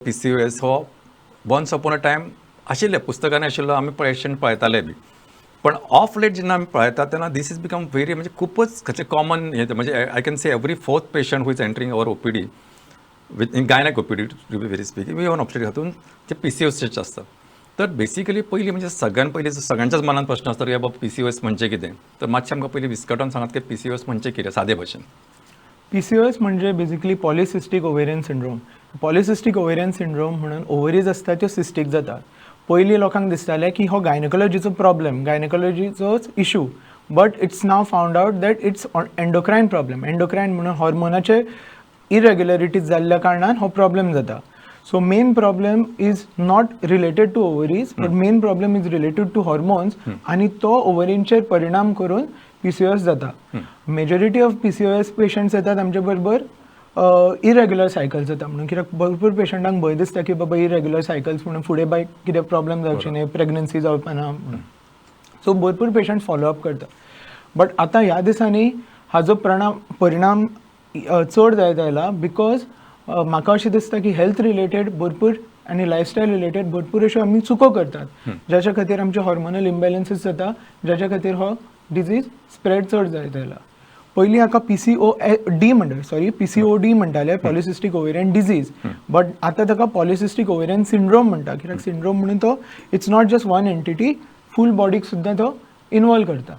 PCOS हो once upon a time आशिल्ले पुस्तकांनी आशिल्लो आमी पेशंट पळयताले बी, पण ऑफ लेट जेन्ना आमी पळयता तेन्ना दीस इज बिकम व्हेरी म्हणजे खूपच खंयचे कॉमन हे म्हणजे I can say every fourth patient who is entering our OPD within gynaec OPD to be very speaking even obstetrics हातून ते PCOSचे असतात. तर बेसिकली पयलीं म्हणजे सगळ्यात पयलीं सगळ्यांच्याच मनात प्रश्न आसता की बाबा PCOS म्हणजे कितें, तर मातशें आमकां पयलीं विस्कटोन सांगात की PCOS म्हणजे कितें सादे भाशेन. PCOS म्हणजे basically polycystic ovarian syndrome. Polycystic ovarian syndrome म्हणून ओवरीज असतात त्यो सिस्टीक जातात. पयलीं लोकांक दिसतालें की हो गायनोकॉलॉजीचो प्रॉब्लेम, गायनोकॉलॉजीचोच issue, but it's now found out that it's endocrine problem. Endocrine म्हणून हॉर्मोनाचे इरेग्युलरिटीज जाल्ल्या कारणान हो प्रॉब्लेम जाता. So main problem is not related to ovaries, but main problem is related to hormones, आनी तो ओवरींचेर परिणाम करून PCOS जाता. मेजॉरिटी ऑफ PCOS पेशंट्स येतात आमचे बरोबर इरेग्युलर सायकल्स जाता म्हणून, कित्याक भरपूर पेशंटांक भंय दिसता की बाबा इरेग्युलर सायकल्स म्हणून फुडें बाय कितें प्रॉब्लेम जावचे न्ही, प्रेग्नन्सी जावपा ना म्हणून. सो भरपूर पेशंट फॉलोअप करता. बट आतां ह्या दिसांनी हाजो परिणाम चड जायत आयला, बिकॉज म्हाका अशें दिसता की हेल्थ रिलेटेड भरपूर आनी लायफस्टायल रिलेटेड भरपूर अश्यो आमी चुको करतात, ज्याच्या खातीर आमचे हॉर्मोनल इम्बॅलन्सीस जाता, ज्याच्या खातीर हो डिजीज स्प्रेड चड जायत आयला. पयलीं हाका PCOD म्हणटाले, पॉलिसिस्टीक ओवेरियन डिजीज, बट आतां ताका पॉलिसिस्टीक ओवेरियन सिंड्रोम म्हणटा, कित्याक सिंड्रोम म्हणून तो it's not just one entity, full बॉडीक सुद्दां तो इन्वॉल्व करता.